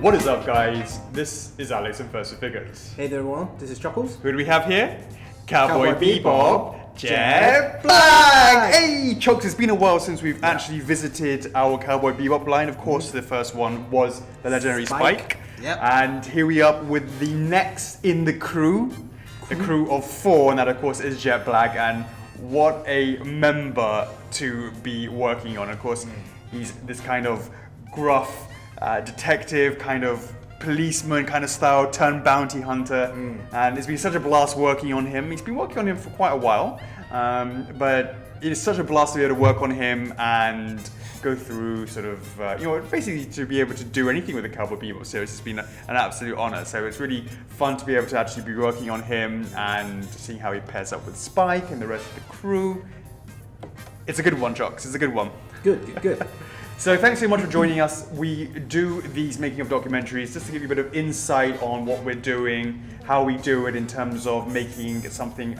What is up, guys? This is Alex and First Figures. Hey there, everyone. This is Chuckles. Who do we have here? Cowboy Bebop, Bebop, Jet Black. Hey, Chucks, it's been a while since we've actually visited our Cowboy Bebop line. Of course, the first one was the legendary Spike. Yep. And here we are with the next in the crew. The crew of 4, and that of course is Jet Black. And what a member to be working on. Of course, he's this kind of gruff detective, kind of policeman kind of style turned bounty hunter, and it's been such a blast working on him. He's been working on him for quite a while, but it is such a blast to be able to work on him and go through sort of, basically to be able to do anything with the Cowboy Bebop series. It's been an absolute honor. So it's really fun to be able to actually be working on him and seeing how he pairs up with Spike and the rest of the crew. It's a good one, Chucks. It's a good one. Good. So thanks so much for joining us. We do these making of documentaries just to give you a bit of insight on what we're doing, how we do it in terms of making something.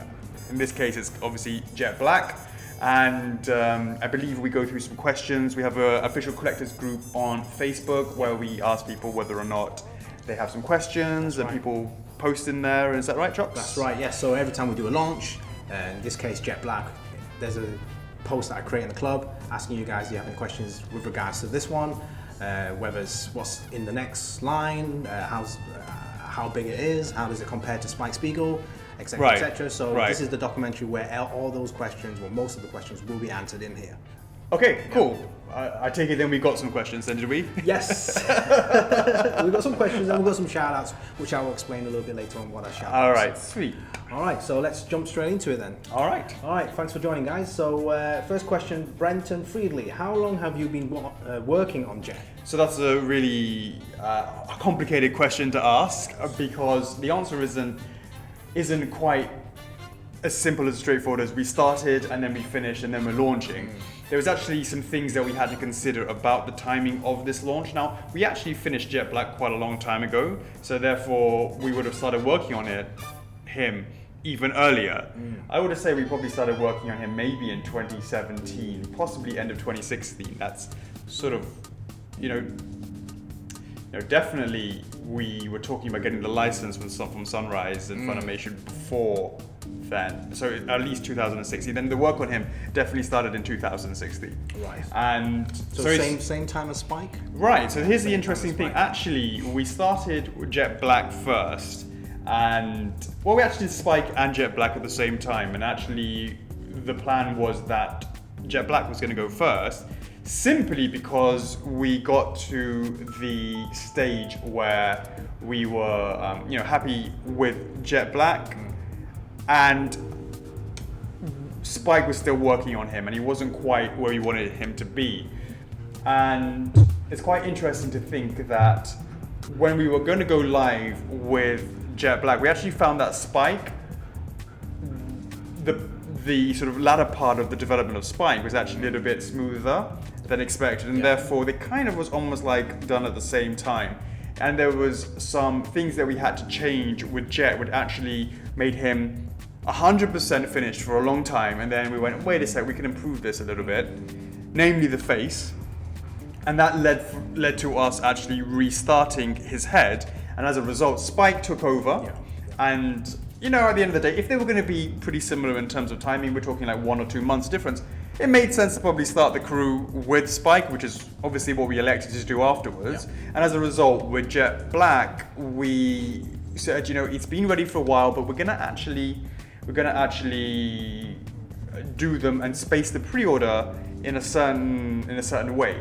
In this case, it's obviously Jet Black. And I believe we go through some questions. We have an official collectors group on Facebook where we ask people whether or not they have some questions, and people post in there. Is that right, Chucks? That's right, yes. So every time we do a launch, in this case Jet Black, there's a post that I create in the club asking you guys, do you have any questions with regards to this one, whether it's what's in the next line, how big it is, how does it compare to Spike Spiegel, etc. etc. So this is the documentary where all those questions, well, most of the questions will be answered in here. Okay, cool. I take it then we got some questions then, did we? Yes. We've got some questions and we've got some shout outs, which I will explain a little bit later on what I shout out. Alright, sweet. Alright, so let's jump straight into it then. Alright, thanks for joining, guys. So first question, Brenton Friedley. How long have you been working on Jet? So that's a really complicated question to ask, because the answer isn't quite as simple as straightforward as we started and then we finished and then we're launching. There was actually some things that we had to consider about the timing of this launch. Now, we actually finished Jet Black quite a long time ago, so therefore we would have started working on him even earlier. I would say we probably started working on him maybe in 2017, possibly end of 2016. That's sort of, definitely we were talking about getting the license from Sunrise and Funimation before then. So at least 2016. Then the work on him definitely started in 2016. Right. And so same time as Spike? Right. So here's the interesting thing. Actually, we started with Jet Black first, and we actually did Spike and Jet Black at the same time. And actually, the plan was that Jet Black was going to go first, simply because we got to the stage where we were, happy with Jet Black, and Spike was still working on him, and he wasn't quite where we wanted him to be. And it's quite interesting to think that when we were going to go live with Jet Black, we actually found that Spike, the sort of latter part of the development of Spike was actually a little bit smoother than expected, and therefore they kind of was almost like done at the same time. And there was some things that we had to change with Jet, which actually made him 100% finished for a long time, and then we went, wait a sec, we can improve this a little bit, namely the face, and that led to us actually restarting his head, and as a result Spike took over. And at the end of the day, if they were going to be pretty similar in terms of timing, we're talking like 1 or 2 months difference, it made sense to probably start the crew with Spike, which is obviously what we elected to do afterwards. And as a result, with Jet Black, we said, it's been ready for a while, but we're gonna actually do them and space the pre-order in a certain way.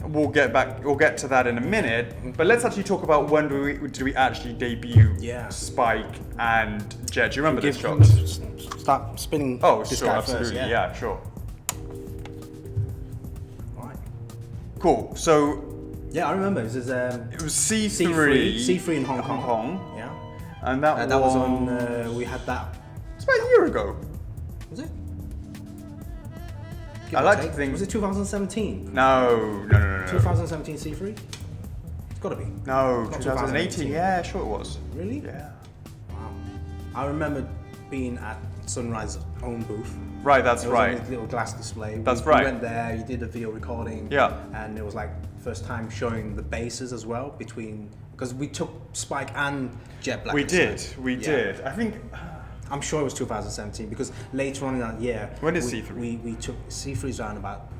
We'll get to that in a minute, but let's actually talk about when do we actually debut Spike and Jet. Do you remember this, Chuck? Start spinning. Oh, this sure, guy absolutely, first, yeah, sure. Right. Cool. So. Yeah, I remember. It was C3 in Hong Kong. Yeah. And that was on. We had that. It's about a year ago. Was it? I like to think. Was it 2017? No. 2017 C3? It's got to be. No, 2018. Yeah, sure it was. Really? Yeah. Wow. I remember being at Sunrise's own booth. Right, that's right. It was a little glass display. That's right. We went there, you did a video recording. Yeah. And it was like first time showing the bases as well between, because we took Spike and Jet Black. We did. Yeah. I think. I'm sure it was 2017 because later on in that year, When is C3? We took C3's around about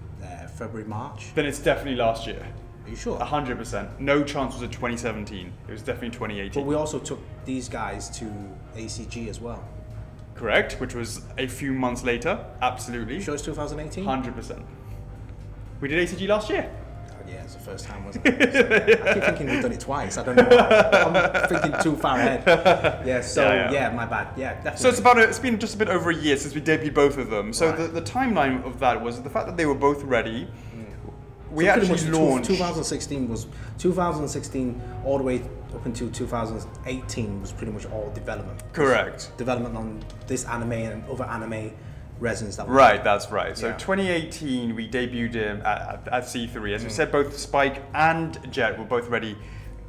February, March. Then it's definitely last year. Are you sure? 100%. No chance was in 2017. It was definitely 2018. But we also took these guys to ACG as well. Correct, which was a few months later. Absolutely. You sure it's 2018? 100%. We did ACG last year. Yeah, it's the first time, wasn't it? So, I keep thinking we've done it twice. I don't know why. I'm thinking too far ahead. Yeah, so yeah, my bad. Yeah, definitely. So it's been just a bit over a year since we debuted both of them. So the timeline of that was the fact that they were both ready. We so actually launched. 2016 all the way up until 2018 was pretty much all development. Correct. Development on this anime and other anime resins that we Right, that's right. So Yeah. 2018 we debuted him at C3. As we said, both Spike and Jet were both ready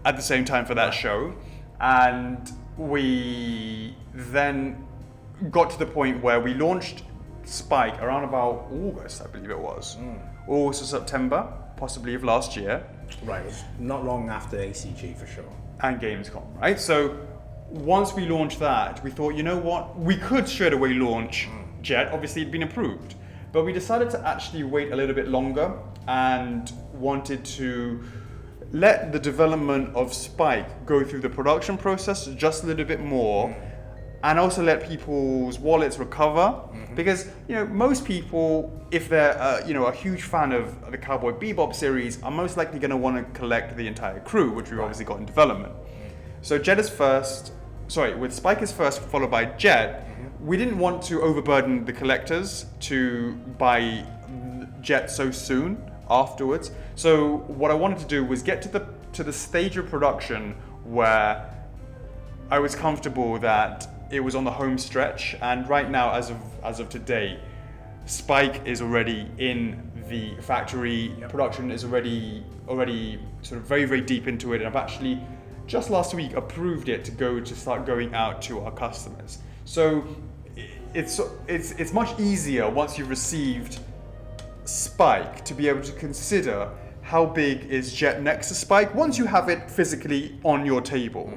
at the same time for that show. And we then got to the point where we launched Spike around about August, I believe it was. August or September, possibly of last year. Right, it was not long after ACG for sure. And Gamescom, right? So once we launched that, we thought, you know what? We could straight away launch Jet. Obviously, it'd been approved. But we decided to actually wait a little bit longer and wanted to let the development of Spike go through the production process just a little bit more, and also let people's wallets recover. Because most people, if they're a huge fan of the Cowboy Bebop series, are most likely going to want to collect the entire crew, which we've obviously got in development. So Jet is first. Sorry, with Spike is first, followed by Jet. We didn't want to overburden the collectors to buy Jet so soon afterwards. So what I wanted to do was get to the stage of production where I was comfortable that it was on the home stretch. And right now, as of today, Spike is already in the factory. Production is already sort of very, very deep into it. And I've actually just last week approved it to start going out to our customers. So it's much easier once you've received Spike to be able to consider how big is Jet next to Spike once you have it physically on your table.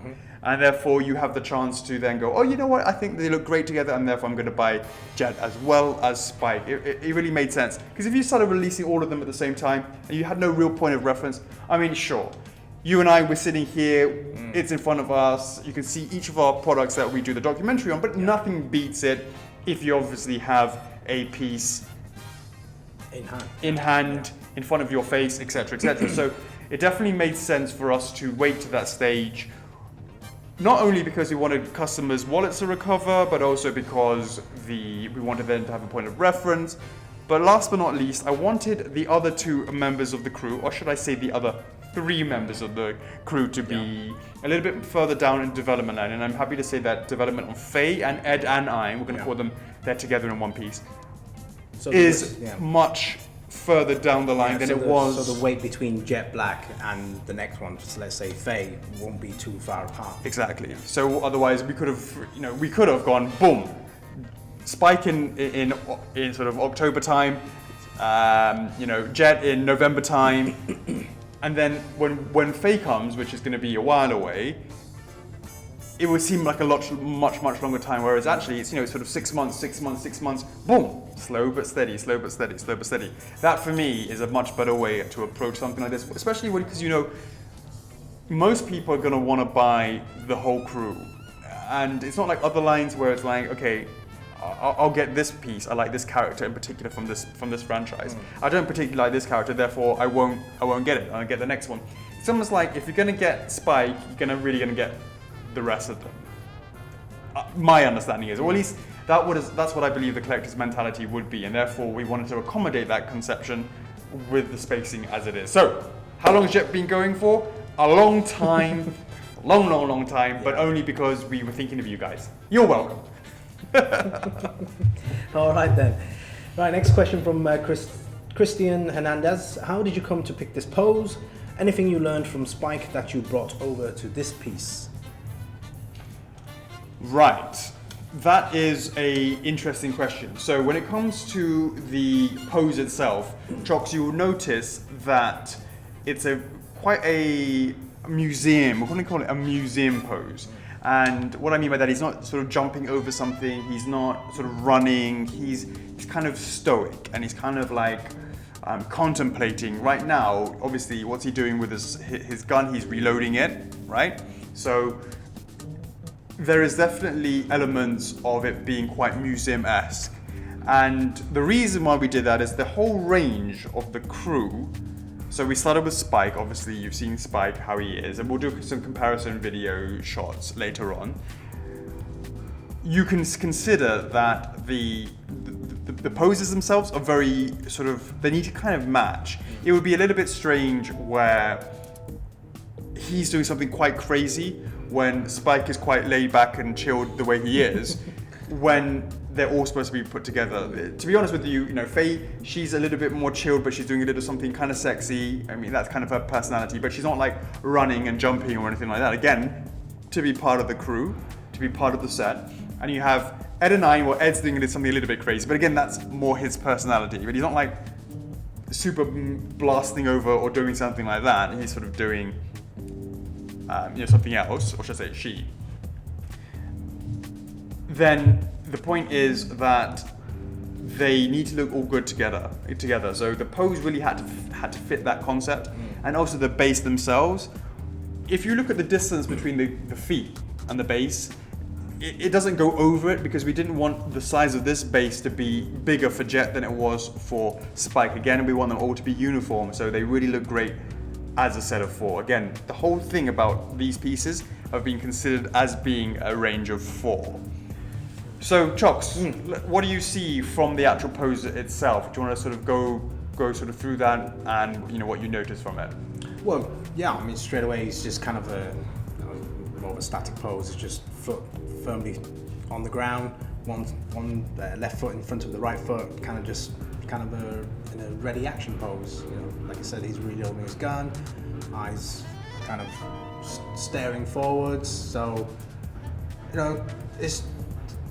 And therefore you have the chance to then go, oh, you know what, I think they look great together, and therefore I'm going to buy Jet as well as Spike. It really made sense. Because if you started releasing all of them at the same time and you had no real point of reference, I mean, sure, you and I were sitting here, it's in front of us, you can see each of our products that we do the documentary on, but nothing beats it if you obviously have a piece in hand, in front of your face, etc., etc. So it definitely made sense for us to wait to that stage, not only because we wanted customers' wallets to recover, but also because we wanted them to have a point of reference. But last but not least, I wanted the other two members of the crew, or should I say the other three members of the crew, to be a little bit further down in development line. And I'm happy to say that development on Faye and Ed and I, we're going to call them, they're together in one piece, So is much further down the line than it was. So the wait between Jet Black and the next one, so let's say Faye, won't be too far apart. Exactly. So otherwise we could have gone boom, Spike in sort of October time, Jet in November time, and then when Faye comes, which is going to be a while away, it would seem like a much longer time. Whereas actually, it's sort of 6 months, boom, slow but steady. That for me is a much better way to approach something like this, especially because most people are going to want to buy the whole crew, and it's not like other lines where it's like, okay, I'll get this piece. I like this character in particular from this franchise. I don't particularly like this character, therefore I won't get it. I'll get the next one. It's almost like if you're gonna get Spike, you're really gonna get the rest of them. My understanding is, or at least that's what I believe the collector's mentality would be, and therefore we wanted to accommodate that conception with the spacing as it is. So, how long has Jet been going for? A long time, long time, but only because we were thinking of you guys. You're welcome. All right then. Right, next question from Christian Hernandez. How did you come to pick this pose? Anything you learned from Spike that you brought over to this piece? Right, that is a interesting question. So when it comes to the pose itself, Chox, you will notice that it's quite a museum. We're going to call it a museum pose. And what I mean by that, he's not sort of jumping over something. He's not sort of running. He's kind of stoic, and he's kind of like contemplating. Right now, obviously, what's he doing with his gun? He's reloading it, right? So there is definitely elements of it being quite museum-esque. And the reason why we did that is the whole range of the crew. So we started with Spike. Obviously, you've seen Spike, how he is, and we'll do some comparison video shots later on. You can consider that the poses themselves are very sort of, they need to kind of match. It would be a little bit strange where he's doing something quite crazy when Spike is quite laid back and chilled the way he is, when they're all supposed to be put together. To be honest with you, Faye, she's a little bit more chilled, but she's doing a little something kind of sexy. I mean, that's kind of her personality, but she's not like running and jumping or anything like that. Again, to be part of the crew, to be part of the set. And you have Ed and I, well, Ed's doing something a little bit crazy, but again, that's more his personality. But he's not like super blasting over or doing something like that. He's sort of doing something else, or should I say she. Then the point is that they need to look all good together. So the pose really had to fit that concept, and also the base themselves. If you look at the distance between the feet and the base, it doesn't go over it, because we didn't want the size of this base to be bigger for Jet than it was for Spike. Again, we want them all to be uniform, so they really look great as a set of 4. Again, the whole thing about these pieces have been considered as being a range of 4. So, Chocks, what do you see from the actual pose itself? Do you want to sort of go sort of through that, and what you notice from it? Well, yeah, I mean, straight away it's just kind of more of a static pose. It's just foot firmly on the ground, one left foot in front of the right foot, kind of in a ready action pose. Like I said, he's reloading his gun, eyes kind of staring forwards. So, it's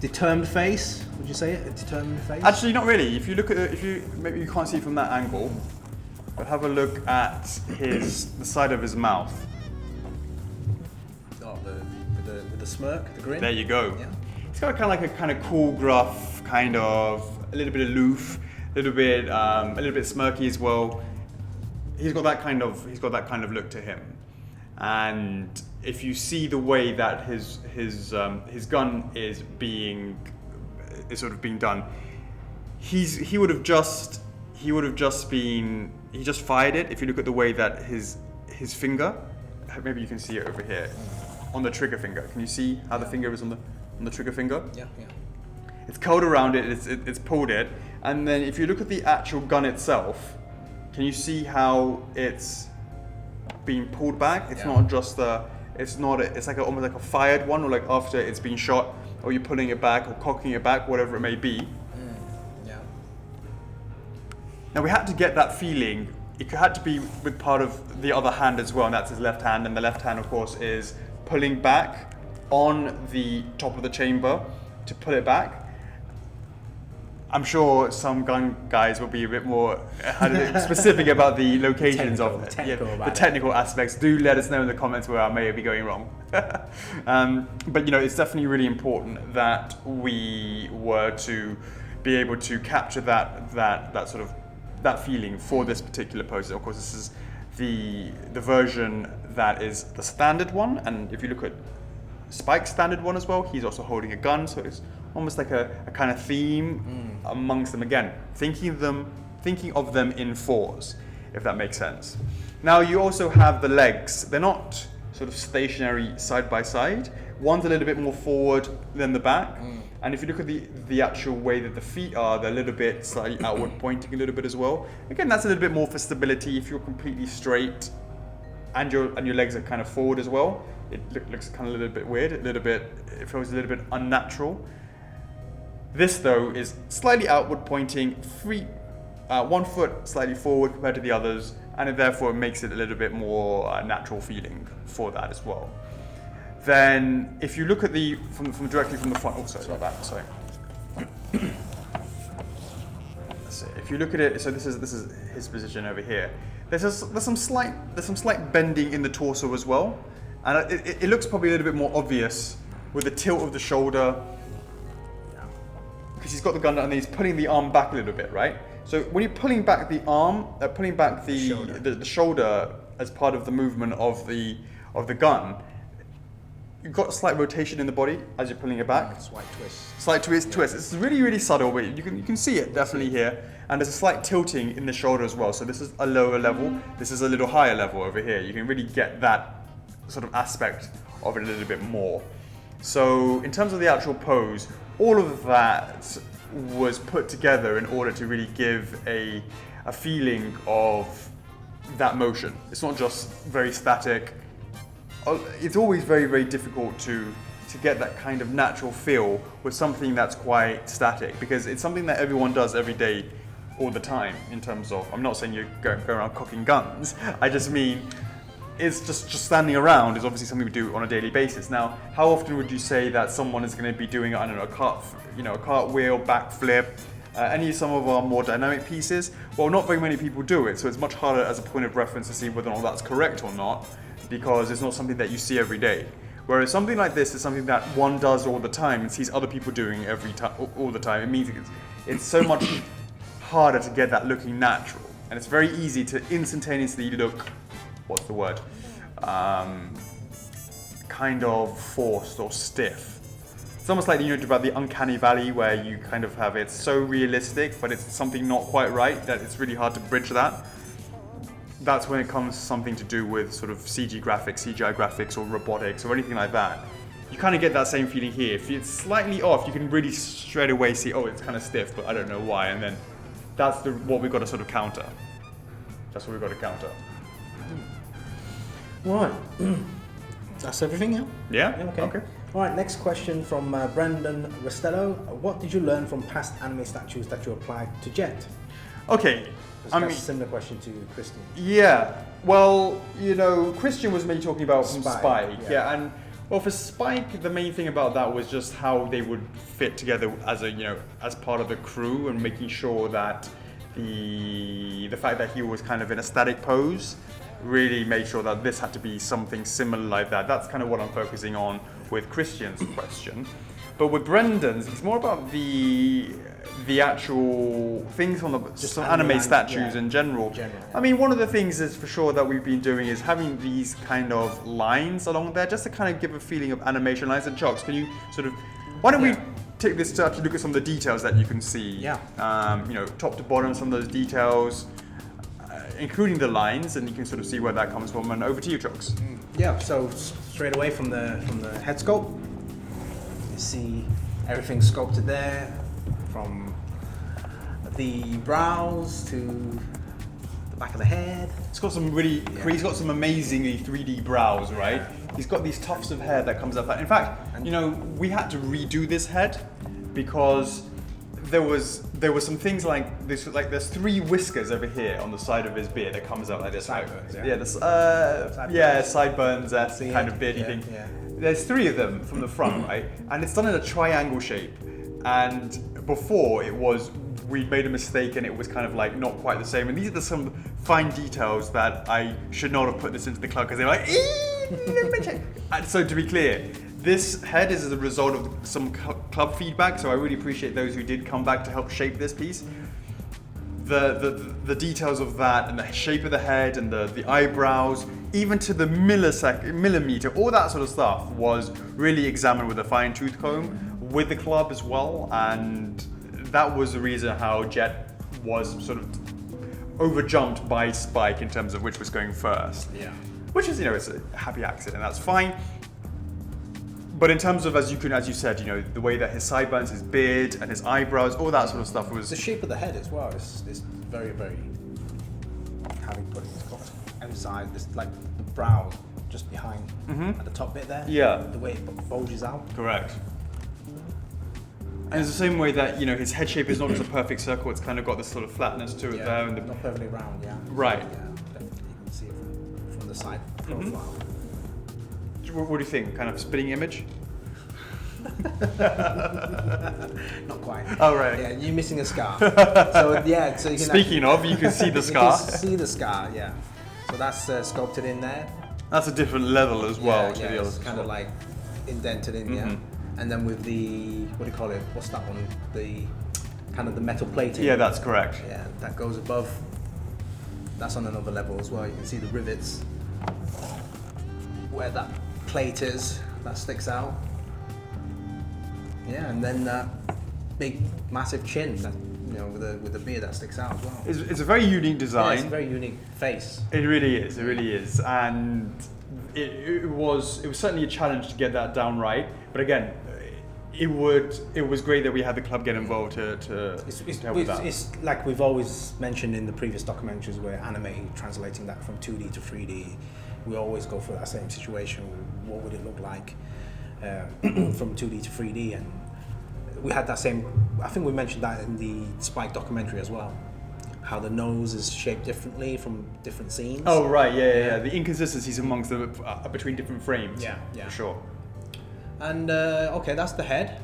determined face. Would you say it? A determined face? Actually, not really. If you look at maybe you can't see from that angle, but have a look at the side of his mouth. Oh, with the smirk, the grin. There you go. Yeah. He's got kind of cool, gruff, kind of a little bit aloof, a little bit smirky as well. He's got that kind of look to him, and if you see the way that his gun is sort of being done, he just fired it. If you look at the way that his finger, maybe you can see it over here on the trigger finger. Can you see how the finger is on the trigger finger? Yeah. It's curled around it. It's pulled it, and then if you look at the actual gun itself, can you see how it's being pulled back? It's not just it's like almost like a fired one, or like after it's been shot, or you're pulling it back or cocking it back, whatever it may be. Yeah. Now we had to get that feeling. It had to be with part of the other hand as well, and that's his left hand. And the left hand, of course, is pulling back on the top of the chamber to pull it back. I'm sure some gun guys will be a bit more specific about the locations of it. The technical aspects. Do let us know in the comments where I may be going wrong. But it's definitely really important that we were to be able to capture that sort of that feeling for this particular pose. Of course, this is the version that is the standard one, and if you look at Spike's standard one as well, he's also holding a gun, so it's almost like a kind of theme amongst them. Again, thinking of them in 4s, if that makes sense. Now you also have the legs. They're not sort of stationary side by side. One's a little bit more forward than the back. And if you look at the actual way that the feet are, they're a little bit slightly outward pointing a little bit as well. Again, that's a little bit more for stability. If you're completely straight and your legs are kind of forward as well, it looks kind of a little bit weird, it feels a little bit unnatural. This though is slightly outward pointing, one foot slightly forward compared to the others, and it therefore makes it a little bit more natural feeling for that as well. Then if you look at directly from the front, sorry about that, sorry. if you look at it, so this is his position over here. There's some slight bending in the torso as well, and it looks probably a little bit more obvious with the tilt of the shoulder, because he's got the gun and he's pulling the arm back a little bit, right? So when you're pulling back the arm, pulling back the shoulder as part of the movement of the gun, you've got a slight rotation in the body as you're pulling it back. Slight twist. It's really, really subtle, but you can see it definitely here. And there's a slight tilting in the shoulder as well. So this is a lower level. This is a little higher level over here. You can really get that sort of aspect of it a little bit more. So in terms of the actual pose, all of that was put together in order to really give a feeling of that motion. It's not just very static. It's always very, very difficult to get that kind of natural feel with something that's quite static, because it's something that everyone does every day, all the time, in terms of, I'm not saying you're going around cocking guns, I just mean it's just standing around is obviously something we do on a daily basis. Now, how often would you say that someone is going to be doing, I don't know, a cartwheel, backflip, some of our more dynamic pieces? Well, not very many people do it, so it's much harder as a point of reference to see whether or not that's correct or not, because it's not something that you see every day. Whereas something like this is something that one does all the time and sees other people doing all the time. It means it's so much harder to get that looking natural, and it's very easy to instantaneously look, what's the word, kind of forced or stiff. It's almost like, about the uncanny valley, where you kind of have it so realistic, but it's something not quite right, that it's really hard to bridge that. That's when it comes to something to do with sort of CGI graphics or robotics or anything like that. You kind of get that same feeling here. If it's slightly off, you can really straight away see, oh, it's kind of stiff, but I don't know why. And then that's what we've got to sort of counter. That's what we've got to counter. Right. That's everything, yeah? Yeah? Okay. All right, next question from Brendan Restello. What did you learn from past anime statues that you applied to Jet? Okay. That's a similar question to Christian. Yeah. Well, Christian was maybe talking about Spike. Yeah. And well, for Spike, the main thing about that was just how they would fit together as as part of the crew, and making sure that the fact that he was kind of in a static pose really made sure that this had to be something similar like that. That's kind of what I'm focusing on with Christian's question. But with Brendan's, it's more about the actual things on some anime statues in general. I mean, one of the things is for sure that we've been doing is having these kind of lines along there, just to kind of give a feeling of animation lines. And Chocks, can you sort of, why don't we take this to actually look at some of the details that you can see? Yeah. Top to bottom, some of those details, including the lines, and you can sort of see where that comes from. And over to you, Chocks. Yeah. So straight away from the head sculpt, you see everything sculpted there, from the brows to the back of the head. It's got some really, he's got some amazingly 3D brows, right? He's got these tufts of hair that comes up. In fact, we had to redo this head because there was some things like this, like there's 3 whiskers over here on the side of his beard that comes out like this. Sideburns, sideburns, that kind of beardy thing. Yeah. There's 3 of them from the front, right? And it's done in a triangle shape. And before we made a mistake and it was kind of like not quite the same. And these are some fine details that I should not have put this into the club, because they're like, and so to be clear, this head is as a result of some club feedback, so I really appreciate those who did come back to help shape this piece. The details of that, and the shape of the head, and the eyebrows, even to the millimeter, all that sort of stuff was really examined with a fine-tooth comb, with the club as well, and that was the reason how Jet was sort of overjumped by Spike in terms of which was going first. Yeah. Which is, it's a happy accident, that's fine. But in terms of, as you said, the way that his sideburns, his beard, and his eyebrows, all that sort of stuff was... The shape of the head as well is very, very... emphasized, this, like the brow just behind, at the top bit there. Yeah. The way it bulges out. Correct. And it's the same way that, his head shape is not just a perfect circle, it's kind of got this sort of flatness to it there. And not perfectly round, yeah. Right. Yeah, definitely you can see it from the side profile. What do you think? Kind of spitting image? Not quite. Oh, right. Yeah, you're missing a scar. So yeah, so you can Speaking of, you can see the scar. You can see the scar, yeah. So that's sculpted in there. That's a different level as well to yeah, the other. it's kind of like indented in, yeah. And then with the, what do you call it? What's that one? The kind of the metal plating. Yeah, that's correct. Yeah, that goes above. That's on another level as well. You can see the rivets where that plate is. That sticks out. Yeah, and then that big, massive chin, that, you know, with the beard that sticks out as well. It's a very unique design. Yeah, it's a very unique face. It really is. It really is, and it was certainly a challenge to get that down right. But again, it was great that we had the club get involved to help with that. It's like we've always mentioned in the previous documentaries where anime translating that from 2D to 3D. We always go for that same situation. What would it look like from 2D to 3D? And we had that same, I think we mentioned that in the Spike documentary as well, how the nose is shaped differently from different scenes. Oh, right, yeah. The inconsistencies amongst the, between different frames. Yeah. For sure. And, okay, that's the head.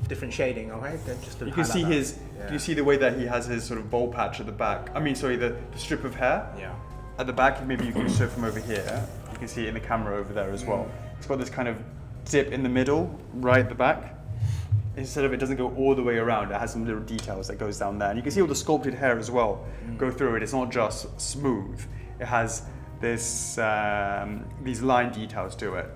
Different shading, okay? Just to you can see highlight his, that. can you see the way that he has his sort of bowl patch at the back? I mean, sorry, the strip of hair. Yeah. At the back, maybe you can show from over here. You can see it in the camera over there as well. It's got this kind of dip in the middle, right at the back. Instead of it doesn't go all the way around, it has some little details that goes down there. And you can see all the sculpted hair as well go through it. It's not just smooth. It has this these line details to it.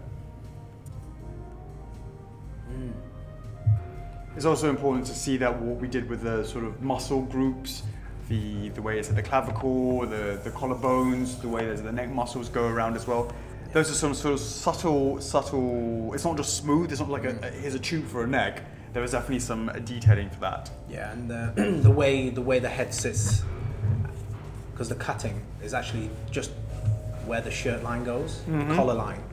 It's also important to see that what we did with the sort of muscle groups, the way it's at the clavicle, the collarbones, the way that the neck muscles go around as well. Those are some sort of subtle, it's not just smooth, it's not like here's a tube for a neck. There is definitely some detailing for that. Yeah, and the way the head sits, because the cutting is actually just where the shirt line goes, the collar line.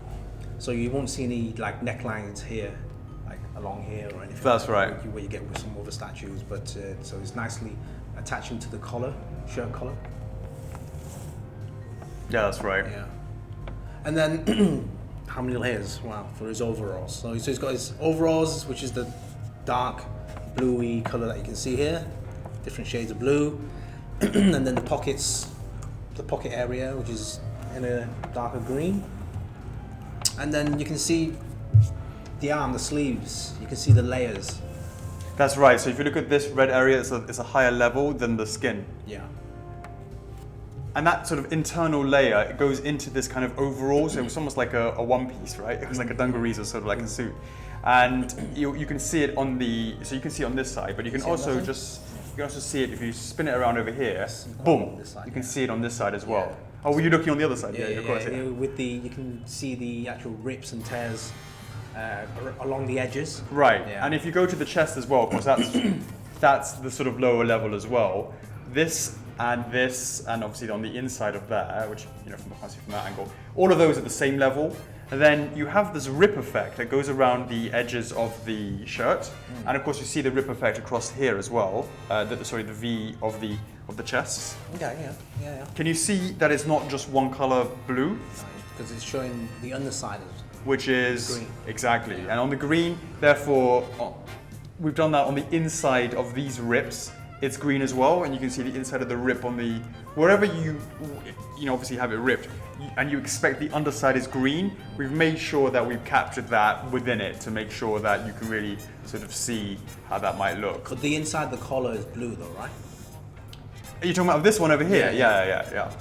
So you won't see any like necklines here, like along here or anything. That's right. Like where you get with some other statues, but so it's nicely attaching to the collar, shirt collar. Yeah, that's right. Yeah. And then how many layers? Wow, for his overalls. So he's got his overalls, which is the dark bluey color that you can see here, different shades of blue, and then the pockets, the pocket area, which is in a darker green, and then you can see the arm, the sleeves. You can see the layers. That's right. So if you look at this red area, it's a higher level than the skin. Yeah. And that sort of internal layer, it goes into this kind of overall, so it's almost like a one piece, right? It was like a dungarees or sort of like a suit. And you can see it on the, so you can see it on this side, but you can also see it if you spin it around over here, boom, you can see it on this side as well. Yeah. Oh, were you looking on the other side? Yeah, of course. Yeah. With the, you can see the actual rips and tears along the edges. Right, Yeah. and if you go to the chest as well, of course that's the sort of lower level as well. This, and obviously on the inside of there, which can't see from that angle, all of those are the same level. And then you have this rip effect that goes around the edges of the shirt, and of course you see the rip effect across here as well. The V of the chest. Yeah. Can you see that it's not just one color blue? Because it's showing the underside of which is green. Exactly, and on the green, therefore, we've done that on the inside of these rips. It's green as well, and you can see the inside of the rip on the wherever you obviously have it ripped, and you expect the underside is green. We've made sure that we've captured that within it to make sure that you can really sort of see how that might look. But the inside the collar is blue though, right? Are you talking about this one over here? Yeah. Okay.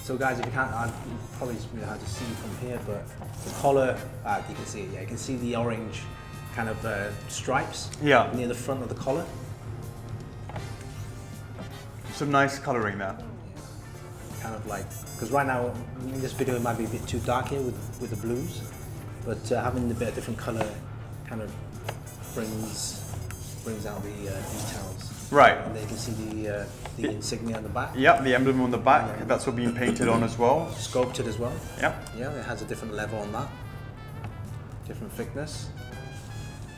So guys, if you can't, I'd probably just hard to see from here, but the collar, you can see it. Yeah, you can see the orange kind of stripes. Yeah. Near the front of the collar. Some nice colouring there. Kind of like, because right now in this video it might be a bit too dark here with the blues, but having a bit of different colour kind of brings out the details. Right. And then you can see the insignia on the back. Yep, the emblem on the back. That's all being painted on as well. Sculpted as well. Yep. Yeah, it has a different level on that. Different thickness.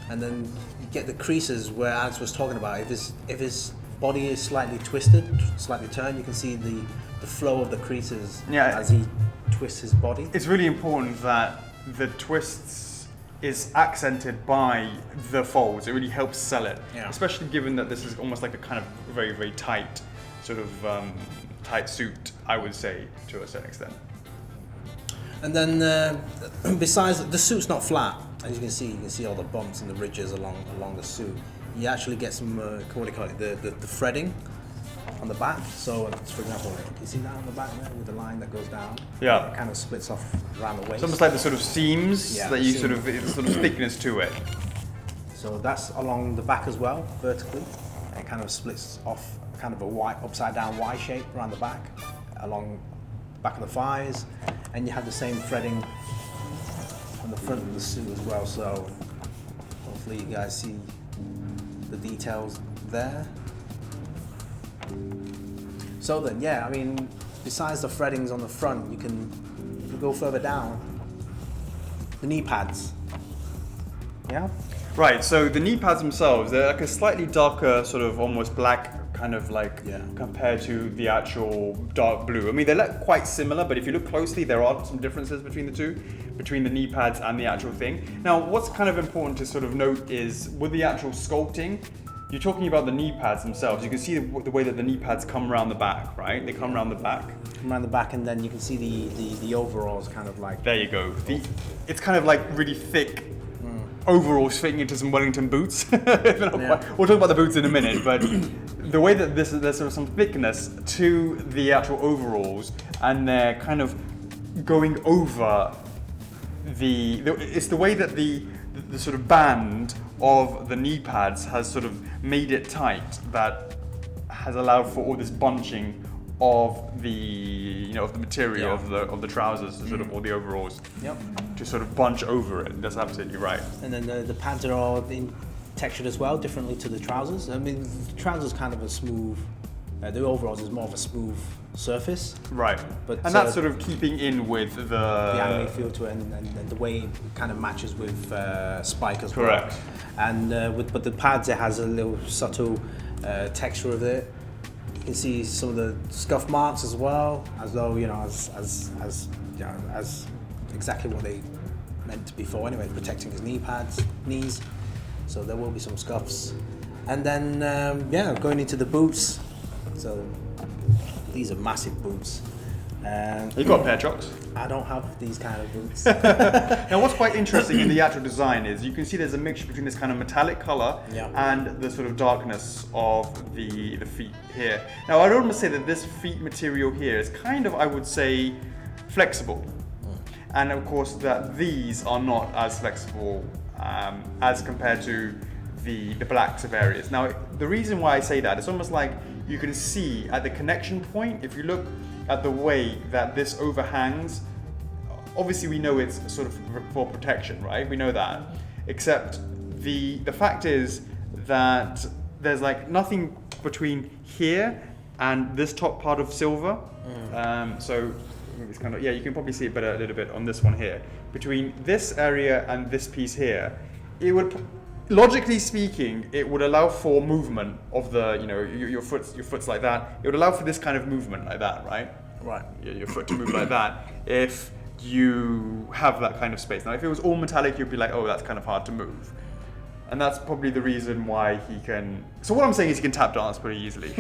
And then you get the creases where Alex was talking about. If his body is slightly twisted, slightly turned, you can see the flow of the creases as he twists his body. It's really important that the twists is accented by the folds. It really helps sell it, Yeah. especially given that this is almost like a kind of very, very tight sort of tight suit, I would say, to a certain extent. And then besides, the suit's not flat. As you can see all the bumps and the ridges along the suit. You actually get some, what do you call it, the threading on the back. So, for example, you see that on the back there with the line that goes down? Yeah. It kind of splits off around the waist. It's almost like the sort of seams Yeah, that you seam. sort of, it's sort of thickness to it. So that's along the back as well, vertically. It kind of splits off kind of a Y, upside down Y shape around the back, along the back of the thighs. And you have the same threading on the front of the suit as well. So hopefully you guys see the details there. So then, yeah, I mean, besides the threadings on the front, you can go further down. The knee pads. Yeah? Right, so the knee pads themselves, they're like a slightly darker, sort of almost black, kind of like, compared to the actual dark blue. I mean, they look quite similar, but if you look closely, there are some differences between the two, between the knee pads and the actual thing. Now, what's kind of important to sort of note is, with the actual sculpting, you're talking about the knee pads themselves. You can see the way that the knee pads come around the back, right? They come around the back. Come around the back, and then you can see the overalls kind of like... There you go. It's kind of like really thick overalls fitting into some Wellington boots. We'll talk about the boots in a minute, but the way that there's sort of some thickness to the actual overalls, and they're kind of going over it's the way that the sort of band of the knee pads has sort of made it tight, that has allowed for all this bunching of the of the material of the trousers, sort of, or the overalls, to sort of bunch over it. That's absolutely right. And then the pads are all textured as well, differently to the trousers. I mean, the trousers kind of a smooth. The overalls is more of a smooth surface. Right. But and that's sort of keeping in with the anime feel to it, and the way it kind of matches with Spike as well. Correct. And but the pads, it has a little subtle texture of it. You can see some of the scuff marks as well, as though as exactly what they meant to be for anyway, protecting his knees. So there will be some scuffs. And then going into the boots. So these are massive boots. You've got a pair, Chocks. I don't have these kind of boots. Now, what's quite interesting in the actual design is you can see there's a mixture between this kind of metallic color and the sort of darkness of the feet here. Now, I'd almost say that this feet material here is kind of, I would say, flexible. And of course, that these are not as flexible as compared to the blacks of areas. Now, the reason why I say that, it's almost like you can see at the connection point, if you look at the way that this overhangs, obviously we know it's sort of for protection, right? We know that. Except the fact is that there's like nothing between here and this top part of silver. So it's kind of, you can probably see it better a little bit on this one here. Between this area and this piece here, it would, logically speaking, it would allow for movement of the, your foot's like that. It would allow for this kind of movement like that, right? Right. Your foot to move like that if you have that kind of space. Now, if it was all metallic, you'd be like, oh, that's kind of hard to move. And that's probably the reason why he can... So what I'm saying is he can tap dance pretty easily.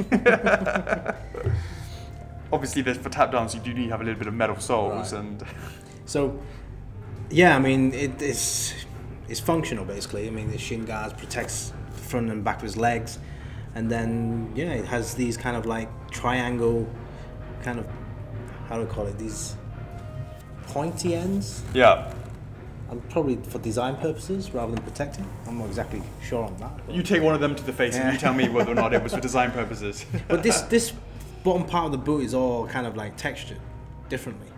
Obviously, for tap dance, you do need to have a little bit of metal soles. Right. And So, I mean, it's functional basically. I mean, the shin guards protects the front and back of his legs, and then it has these kind of like triangle, kind of, how do I call it? These pointy ends. yeah. And probably for design purposes rather than protecting. I'm not exactly sure on that. You take one of them to the face and you tell me whether or not it was for design purposes. But this bottom part of the boot is all kind of like textured differently.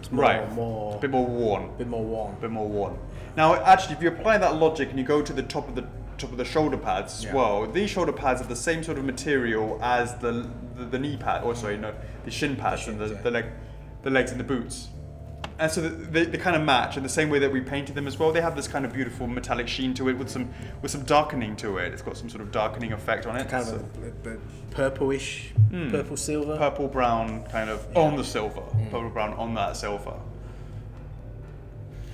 It's more, Right. more A bit more worn. bit more worn. Bit more worn. Now, actually, if you apply that logic and you go to the top of the shoulder pads as well, these shoulder pads are the same sort of material as the knee pad, or sorry, no, the shin pads and the legs and the boots. And so they kind of match in the same way that we painted them as well. They have this kind of beautiful metallic sheen to it with some darkening to it. It's got some sort of darkening effect on it. Kind of a purplish, purple silver. Purple brown kind of on the silver. Purple brown on that silver.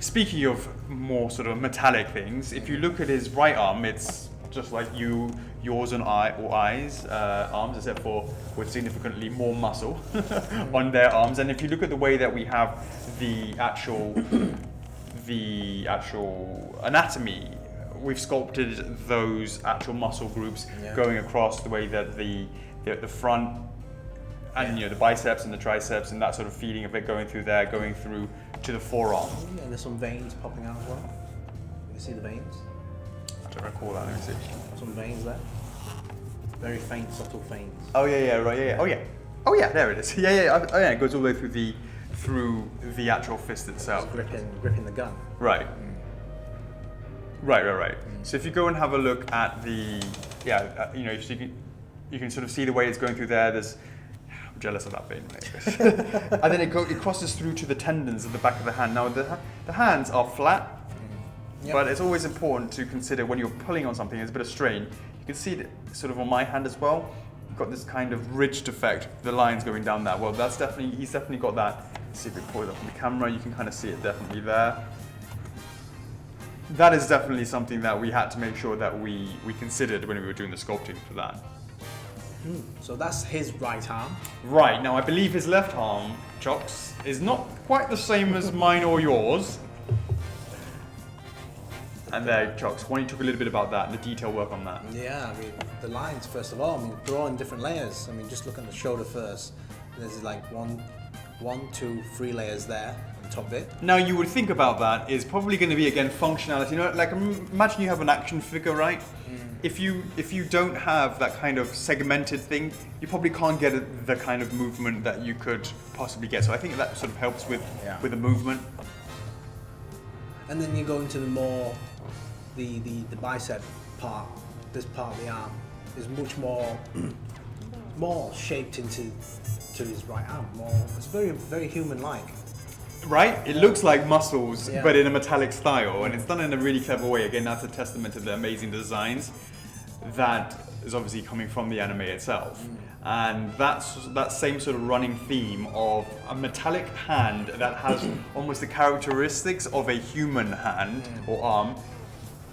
speaking of more sort of metallic things, if you look at his right arm, it's just like yours and I's arms, except for with significantly more muscle on their arms. And if you look at the way that we have the actual anatomy, we've sculpted those actual muscle groups going across the way that the front and the biceps and the triceps and that sort of feeling of it going through there, going through to the forearm. And there's some veins popping out as well. You see the veins? I don't recall that. Let me see. Some veins there. Very faint, subtle veins. Oh yeah, right, yeah. Oh yeah, there it is. Yeah. Oh yeah, it goes all the way through the actual fist itself. Gripping the gun. Right. Right. So if you go and have a look at the, so you can sort of see the way it's going through there. I'm jealous of that vein, right? And then it crosses through to the tendons at the back of the hand. Now the hands are flat, but it's always important to consider when you're pulling on something, there's a bit of strain. You can see that sort of on my hand as well. You've got this kind of ridged effect, the lines going down that. Well, he's definitely got that. Let's see if we pull it up on the camera, you can kind of see it definitely there. That is definitely something that we had to make sure that we considered when we were doing the sculpting for that. So that's his right arm. Right, now I believe his left arm, Chocks, is not quite the same as mine or yours. And there, Chocks, why don't you talk a little bit about that and the detail work on that? Yeah, I mean, the lines, first of all, they're all in different layers. I mean, just look at the shoulder first. There's like one, 2, 3 layers there on top bit. Now, you would think about that is probably going to be, again, functionality. Like, imagine you have an action figure, right? If you don't have that kind of segmented thing, you probably can't get the kind of movement that you could possibly get. So I think that sort of helps with the movement. And then you go into the more, the bicep part, this part of the arm is much more shaped into his right arm. It's very, very human-like. Right? It looks like muscles, but in a metallic style, and it's done in a really clever way. Again, that's a testament to the amazing designs that is obviously coming from the anime itself. And that's that same sort of running theme of a metallic hand that has almost the characteristics of a human hand or arm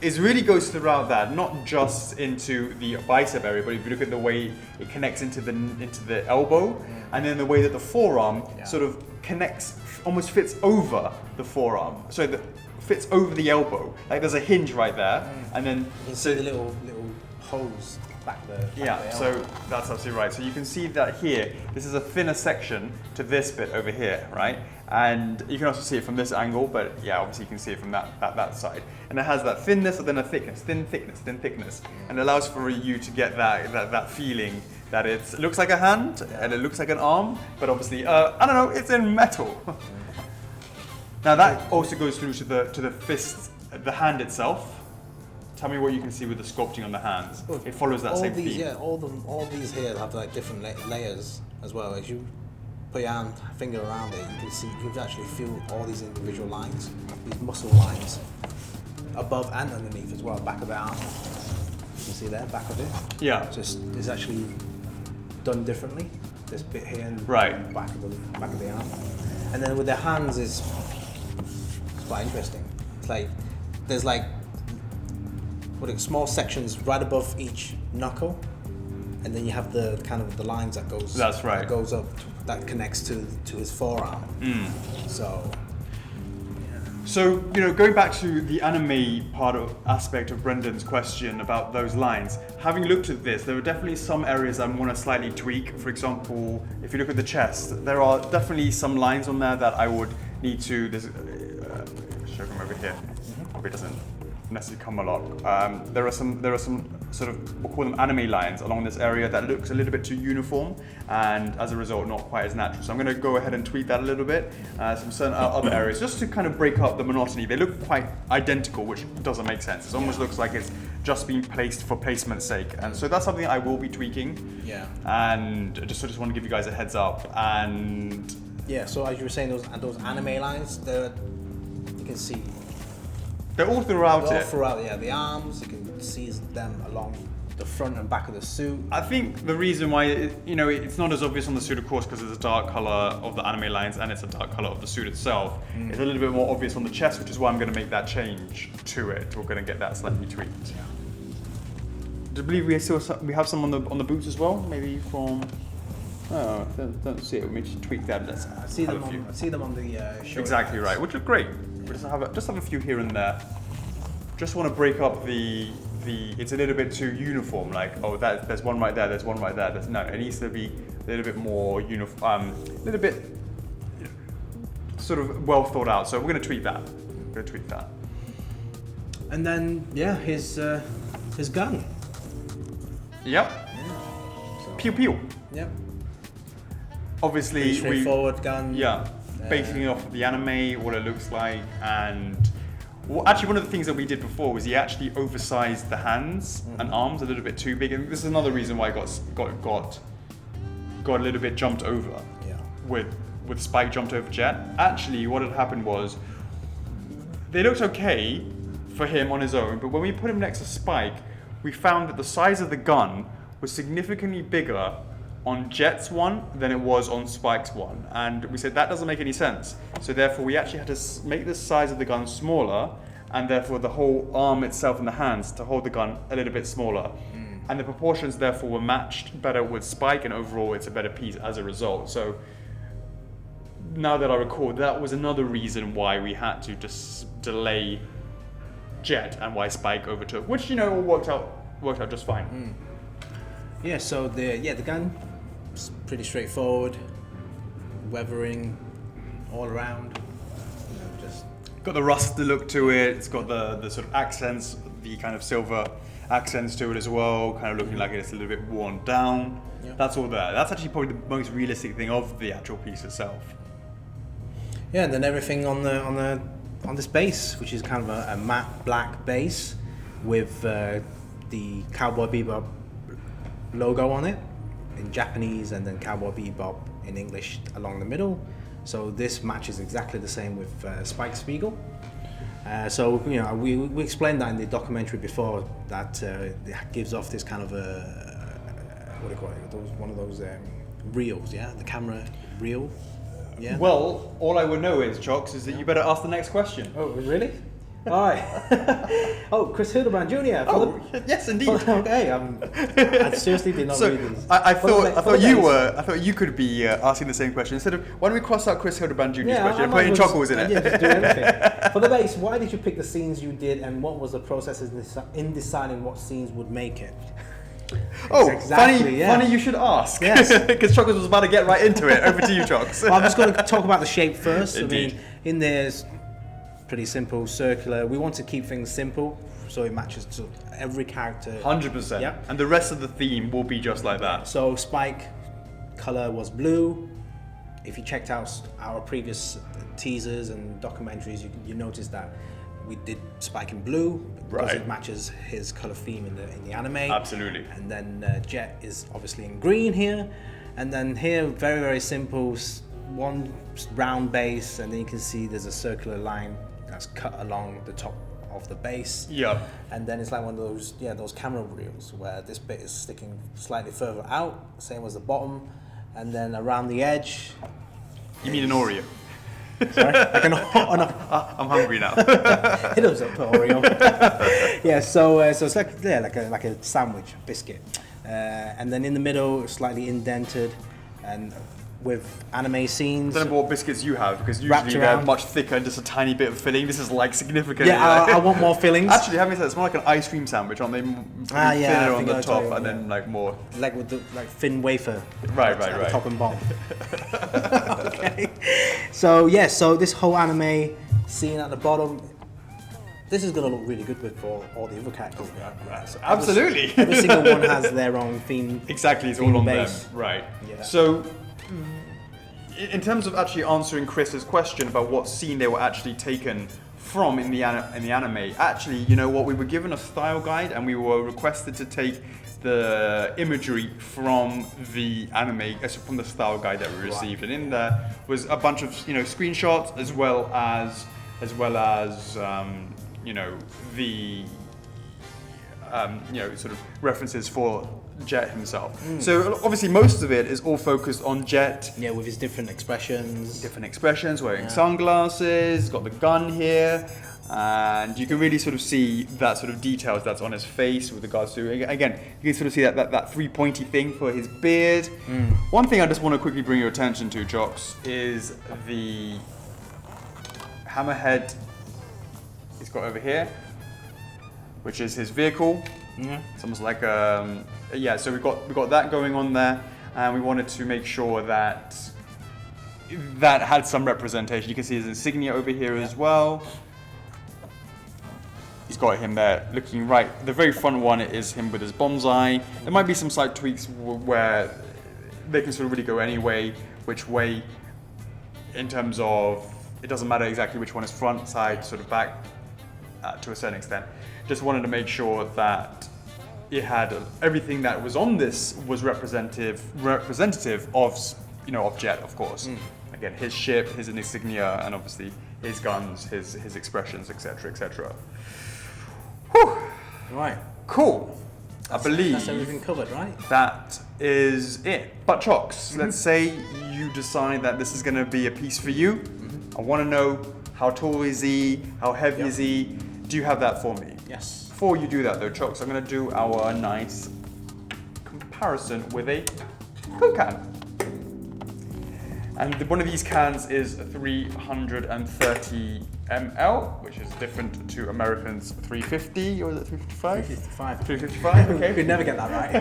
really goes throughout that, not just into the bicep area, but if you look at the way it connects into the elbow, and then the way that the forearm sort of connects, almost fits over the forearm, so that fits over the elbow. Like there's a hinge right there, and then you can see the little hose back there. So that's absolutely right. So you can see that here, this is a thinner section to this bit over here, right? And you can also see it from this angle, but obviously you can see it from that side. And it has that thinness and then a thickness, thin thickness, and it allows for you to get that feeling that it looks like a hand and it looks like an arm, but obviously, I don't know, it's in metal. Now that also goes through to the fist, the hand itself. Tell me what you can see with the sculpting on the hands. It follows that same theme. Yeah, all these here have like different layers as well. As you put your finger around it, you can actually feel all these individual lines, these muscle lines, above and underneath as well, back of the arm. You can see there, back of it. Yeah. It's actually done differently. This bit here and back of the arm. And then with the hands it's quite interesting. It's like there's like small sections right above each knuckle, and then you have the kind of the lines that goes. That's right. That goes up, that connects to his forearm. So going back to the anime aspect of Brendan's question about those lines, having looked at this, there are definitely some areas I want to slightly tweak. For example, if you look at the chest, there are definitely some lines on there that I would need to. Show them over here. Hope it doesn't necessarily come along. There are some sort of, we'll call them anime lines along this area that looks a little bit too uniform, and as a result not quite as natural. So I'm going to go ahead and tweak that a little bit, some certain other areas, just to kind of break up the monotony. They look quite identical, which doesn't make sense. It almost looks like it's just being placed for placement's sake, and so that's something I will be tweaking. And I just want to give you guys a heads up. And so as you were saying, those anime lines, you can see they're all throughout the arms, you can see them along the front and back of the suit. I think the reason why, it's not as obvious on the suit, of course, because it's a dark color of the anime lines and it's a dark color of the suit itself. It's a little bit more obvious on the chest, which is why I'm going to make that change to it. We're going to get that slightly tweaked. Do you believe we have some on the boots as well? Maybe from. Oh, don't see it. We may just tweak that. Let's I see them on the show. Exactly right, which look great. We just have a few here and there. Just want to break up the. It's a little bit too uniform. Like, oh, there's one right there. There's one right there. No, it needs to be a little bit more uniform. A little bit sort of well thought out. So we're going to tweak that. And then his gun. Yep. So, Pew pew. Yep. Obviously, Pretty straightforward gun. Yeah. Basing it off of the anime, what it looks like, and actually one of the things that we did before was he actually oversized the hands and arms a little bit too big, and this is another reason why I got a little bit jumped over. Yeah. With Spike jumped over Jet. Actually, what had happened was they looked okay for him on his own, but when we put him next to Spike, we found that the size of the gun was significantly bigger on Jet's one than it was on Spike's one, and we said that doesn't make any sense. So therefore we actually had to make the size of the gun smaller, and therefore the whole arm itself and the hands to hold the gun a little bit smaller. And the proportions therefore were matched better with Spike, and overall it's a better piece as a result. So now that I recall, that was another reason why we had to just delay Jet and why Spike overtook, which all worked out just fine. Yeah, so the gun is pretty straightforward, weathering all around. Just got the rust look to it. It's got the sort of accents, the kind of silver accents to it as well, kind of looking like it's a little bit worn down. Yep. That's all there. That's actually probably the most realistic thing of the actual piece itself. Yeah, and then everything on this base, which is kind of a matte black base with the Cowboy Bebop logo on it in Japanese, and then Cowboy Bebop in English along the middle. So this matches exactly the same with Spike Spiegel. So we explained that in the documentary before, that it gives off this kind of what do you call it? One of those reels, yeah, the camera reel. Yeah. Well, all I would know is, Chocks, is that you better ask the next question. Oh, really? All right. Oh, Chris Hildebrand Jr. Yes, indeed. Okay. I seriously did not read these. I thought you could be asking the same question. Instead of, why don't we cross out Chris Hildebrand Jr.'s question and put in Chuckles in it? Yeah, just do anything. For the base, why did you pick the scenes you did, and what was the process in deciding what scenes would make it? Oh, exactly, funny you should ask. Yes. Because Chuckles was about to get right into it. Over to you, Chucks. Well, I'm just going to talk about the shape first. Indeed. I mean, in there's pretty simple, circular. We want to keep things simple so it matches to every character. 100%. Yeah. And the rest of the theme will be just like that. So Spike color was blue. If you checked out our previous teasers and documentaries, you noticed that we did Spike in blue because Right. it matches his color theme in the anime. Absolutely. And then Jet is obviously in green here, and then here very, very simple, one round base, and then you can see there's a circular line that's cut along the top of the base. Yeah. And then it's like one of those camera reels where this bit is sticking slightly further out, same as the bottom, and then around the edge. You mean an Oreo? Sorry, like I'm hungry now. It was up Oreo. Yeah, so it's like a sandwich, biscuit, and then in the middle, slightly indented, and with anime scenes. I don't know what biscuits you have, because Wrapped usually they're around. much thicker and just a tiny bit of filling. This is like significant. Yeah, I want more fillings. Actually, having said, it's more like an ice cream sandwich, aren't they? I Thinner on think the I top told you, and yeah. then like more. Like with the thin wafer. Right, at right. the top and bottom. Okay. So this whole anime scene at the bottom. This is going to look really good with all the other characters. So Absolutely. Every single one has their own theme. Exactly, it's theme all on base. them. Right. Yeah. So, in terms of actually answering Chris's question about what scene they were actually taken from in the anime, actually, you know what? We were given a style guide and we were requested to take the imagery from the anime, from the style guide that we received, and in there was a bunch of screenshots as well as the sort of references for Jet himself. So obviously most of it is all focused on Jet. Yeah, with his different expressions. Wearing sunglasses, got the gun here, and you can really sort of see that sort of details that's on his face with regards to, again, you can sort of see that three pointy thing for his beard. One thing I just want to quickly bring your attention to, Jocks, is the hammerhead he's got over here, which is his vehicle. It's almost like so we've got that going on there, and we wanted to make sure that that had some representation. You can see his insignia over here as well. He's got him there looking right. The very front one is him with his bonsai. There might be some slight tweaks where they can sort of really go which way, in terms of it doesn't matter exactly which one is front, side, sort of back, to a certain extent. Just wanted to make sure that it had everything that was on this was representative of Jet, of course. Again, his ship, his insignia, and obviously his guns, his expressions, etc., etc. Whew. Right. Cool. I believe that's everything covered, right? That is it. But Chocks, let's say you decide that this is going to be a piece for you. I want to know, how tall is he? How heavy is he? Do you have that for me? Yes. Before you do that though, Chocks, I'm going to do our nice comparison with a Coke can. And one of these cans is 330 ml, which is different to Americans' 350, or is it 355? 355. 355, okay. You could never get that right.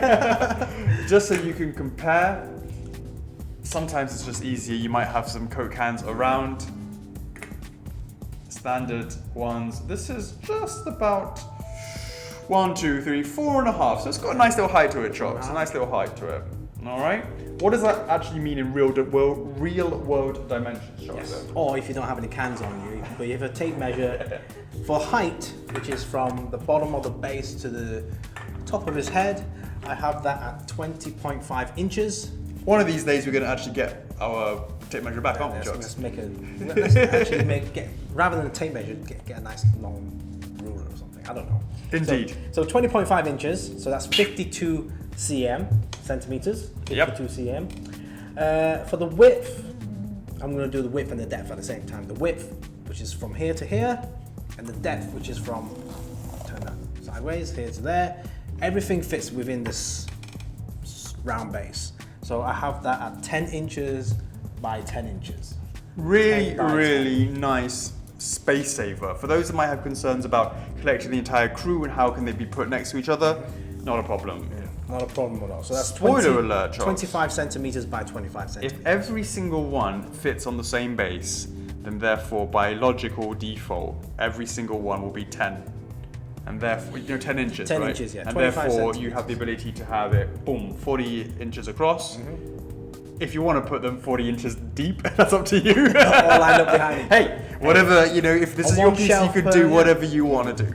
Just so you can compare. Sometimes it's just easier. You might have some Coke cans around. Standard ones. This is just about 1, 2, 3, 4.5. So it's got a nice little height to it, Chocks. A nice little height to it. All right. What does that actually mean in real world dimensions, Chocks? Yes. Or if you don't have any cans on you, but you have a tape measure for height, which is from the bottom of the base to the top of his head. I have that at 20.5 inches. One of these days we're going to actually get our tape measure back, aren't we, Chocks? Rather than a tape measure, get a nice long ruler or something. I don't know. Indeed. So 20.5 inches. So that's 52 centimeters. 52 cm. For the width, I'm going to do the width and the depth at the same time. The width, which is from here to here, and the depth, which is from, turn that sideways, here to there. Everything fits within this round base. So I have that at 10 inches by 10 inches. Really nice space saver. For those that might have concerns about collecting the entire crew and how can they be put next to each other, not a problem. Not a problem at all. So that's Spoiler alert, Charles. 25 centimeters by 25 centimeters. If every single one fits on the same base, then therefore by logical default, every single one will be 10. And therefore, 10 inches, 10 right? inches, yeah. And therefore you have the ability to have it, boom, 40 inches across. If you want to put them 40 inches deep, that's up to you. All lined up behind. Hey, whatever, if this is your piece, you can do whatever you want to do.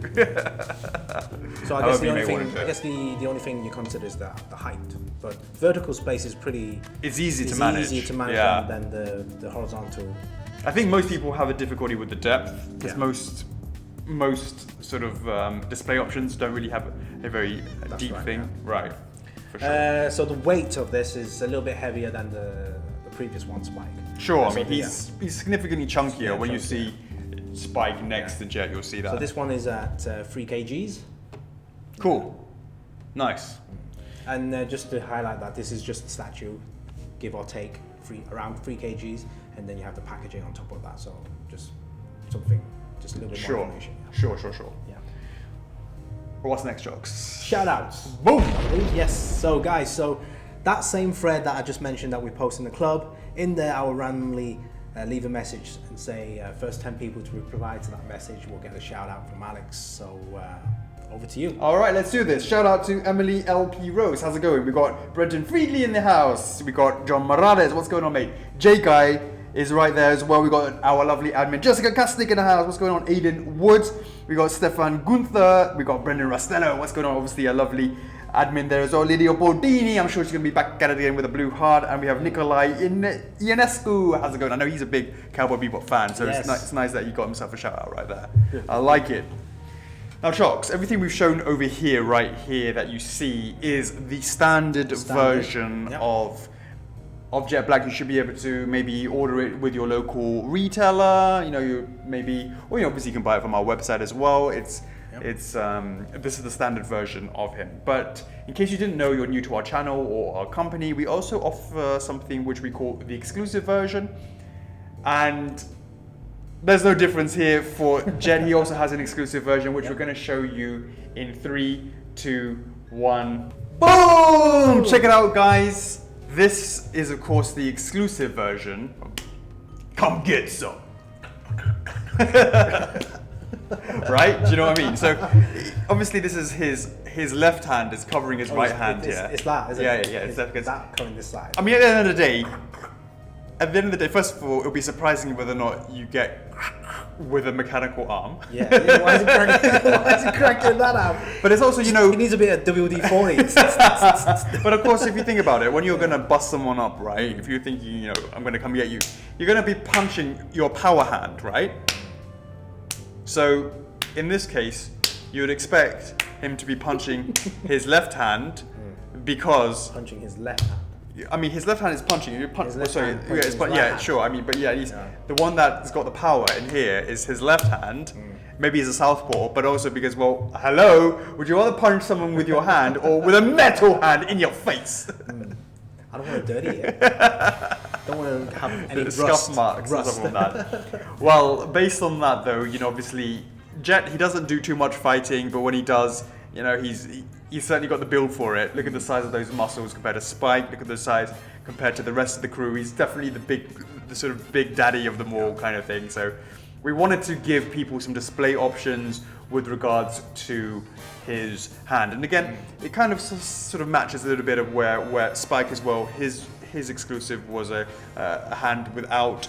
So I guess the only thing you consider is the height. But vertical space is pretty... It's easier to manage. Easier to manage than the horizontal. I think most people have a difficulty with the depth, because most sort of display options don't really have a very deep thing. Right. For sure. So the weight of this is a little bit heavier than the previous one, Spike. Sure, I mean he's significantly chunkier. When you see Spike next to Jet, you'll see that. So this one is at 3 kgs. Cool. Nice. And just to highlight that, this is just a statue, give or take, around 3 kgs, and then you have the packaging on top of that. So just something, just a little bit more information. Sure. Yeah. What's next, Jocks? Shoutouts. Boom! Yes, so guys, that same thread that I just mentioned that we post in the club, in there I will randomly leave a message and say first 10 people to reply to that message will get a shout out from Alex. So over to you. All right, let's do this. Shout out to Emily LP Rose. How's it going? We got Brendan Friedley in the house. We got John Morales. What's going on, mate? J-Guy is right there as well. We got our lovely admin Jessica Kasnick in the house. What's going on? Aiden Woods. We got Stefan Gunther. We got Brendan Rastello. What's going on? Obviously a lovely admin there as well. Lydia Bordini. I'm sure she's going to be back at it again with a blue heart. And we have Nikolai Ionescu. How's it going? I know he's a big Cowboy Bebop fan, so it's nice that he got himself a shout out right there. I like it. Now, Chocks, everything we've shown over here, right here, that you see is the standard version of Jet Black. You should be able to maybe order it with your local retailer. You know, or obviously you can buy it from our website as well. This is the standard version of him. But in case you didn't know, you're new to our channel or our company, we also offer something which we call the exclusive version. And there's no difference here for Jet. He also has an exclusive version, which we're going to show you in 3, 2, 1. Boom! Check it out, guys. This is, of course, the exclusive version. Come get some. Right? Do you know what I mean? So, obviously, this is his left hand is covering his right hand here. It's that, isn't it? Yeah. It's that covering this side. I mean, at the end of the day, first of all, it'll be surprising whether or not you get with a mechanical arm. Yeah, why is he cracking that arm? But it's also, he needs a bit of WD-40. But of course, if you think about it, when you're going to bust someone up, right? If you're thinking, I'm going to come get you, you're going to be punching your power hand, right? So, in this case, you would expect him to be punching his left hand because... Punching his left hand. I mean, his left hand is punching. He's sure. I mean, but the one that's got the power in here is his left hand. Maybe he's a southpaw, but also because, well, hello, would you rather punch someone with your hand or with a metal hand in your face? I don't want to dirty it. Don't want to have any scuff marks or something like that. Well, based on that, though, obviously, Jet, he doesn't do too much fighting, but when he does, he's certainly got the build for it. Look at the size of those muscles compared to Spike. Look at the size compared to the rest of the crew. He's definitely the sort of big daddy of them all kind of thing. So we wanted to give people some display options with regards to his hand. And again, it kind of sort of matches a little bit of where Spike as well, his exclusive was a hand without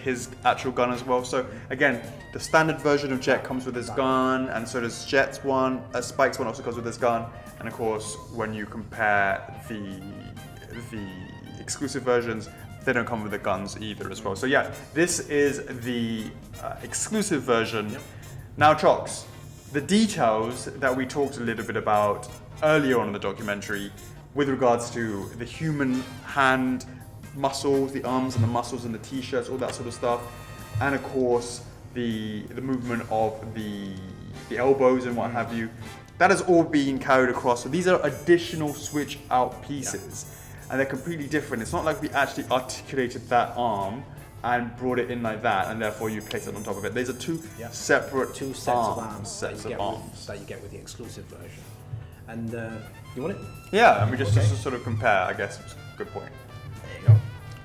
his actual gun as well. So again, the standard version of Jet comes with his gun, and so does Jet's one. Spike's one also comes with his gun. And of course, when you compare the exclusive versions, they don't come with the guns either as well. So yeah, this is the exclusive version. Now, Chocks, the details that we talked a little bit about earlier on in the documentary with regards to the human hand muscles, the arms and the muscles and the t-shirts, all that sort of stuff, and of course the movement of the elbows and what have you, that is all being carried across. So these are additional switch out pieces, and they're completely different. It's not like we actually articulated that arm and brought it in like that, and therefore you place it on top of it. These are two separate two sets of arms that you get with the exclusive version. And you want it? Yeah, and we just sort of compare, I guess. Good point. There you go.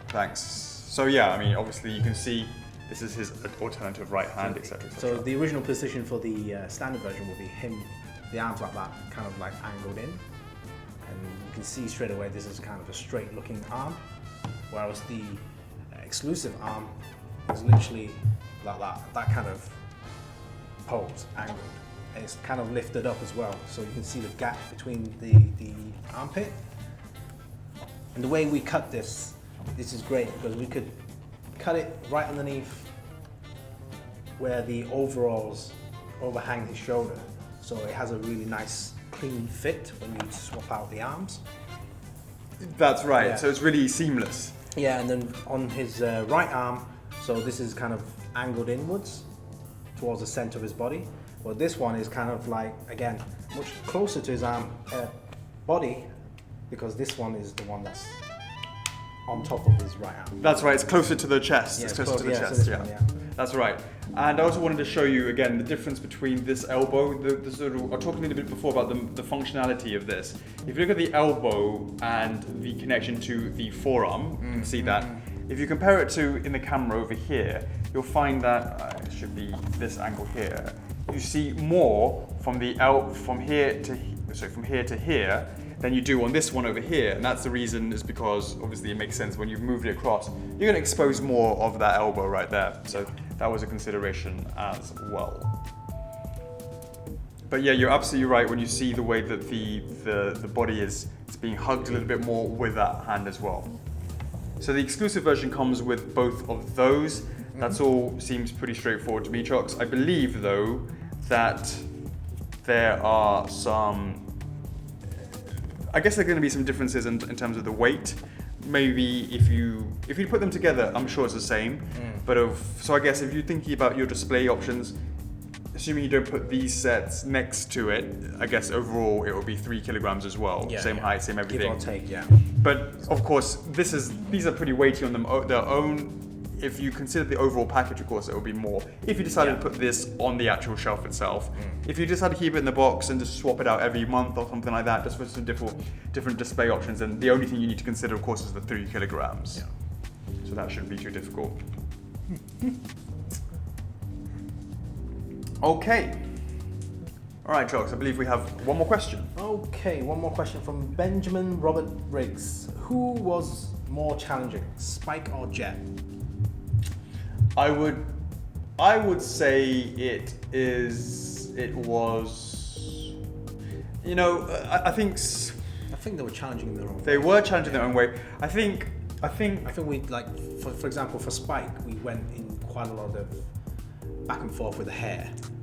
Thanks. So yeah, I mean, obviously you can see this is his alternative right hand, etc. So the original position for the standard version will be him, the arms like that, kind of like angled in. And you can see straight away this is kind of a straight looking arm, whereas the exclusive arm is literally like that kind of pose, angled. And it's kind of lifted up as well, so you can see the gap between the armpit. And the way we cut this is great because we could cut it right underneath where the overalls overhang his shoulder, so it has a really nice clean fit when you swap out the arms. That's right, so it's really seamless. Yeah, and then on his right arm, so this is kind of angled inwards towards the center of his body. Well, this one is kind of like, again, much closer to his arm body, because this one is the one that's on top of his right arm. That's right, it's closer to the chest. Yeah, it's closer to the chest, That's right. And I also wanted to show you, again, the difference between this elbow. The sort of, I talked a little bit before about the functionality of this. If you look at the elbow and the connection to the forearm, you can see that. If you compare it to in the camera over here, you'll find that, it should be this angle here, you see more from here to here than you do on this one over here. And that's the reason, is because obviously it makes sense when you've moved it across, you're going to expose more of that elbow right there. So that was a consideration as well. But yeah, you're absolutely right when you see the way that the body is being hugged a little bit more with that hand as well. So the exclusive version comes with both of those. That's all seems pretty straightforward to me, Chocks. I believe, though, that there are some, I guess there are going to be some differences in terms of the weight. Maybe if you put them together, I'm sure it's the same. So I guess if you're thinking about your display options, assuming you don't put these sets next to it, I guess overall it will be 3 kilograms as well. Same height, same everything. Give or take, yeah. But of course, these are pretty weighty on their own. If you consider the overall package, of course, it will be more. If you decided to put this on the actual shelf itself, if you decide to keep it in the box and just swap it out every month or something like that, just for some different display options, and the only thing you need to consider, of course, is the 3 kilograms. So that shouldn't be too difficult. Okay. All right, Jocks, I believe we have one more question. Okay, one more question from Benjamin Robert Riggs. Who was more challenging, Spike or Jet? I would say it was, I think they were challenging in their own way. They were challenging in their own way. I think we, like, for example, for Spike, we went in quite a lot of back and forth with the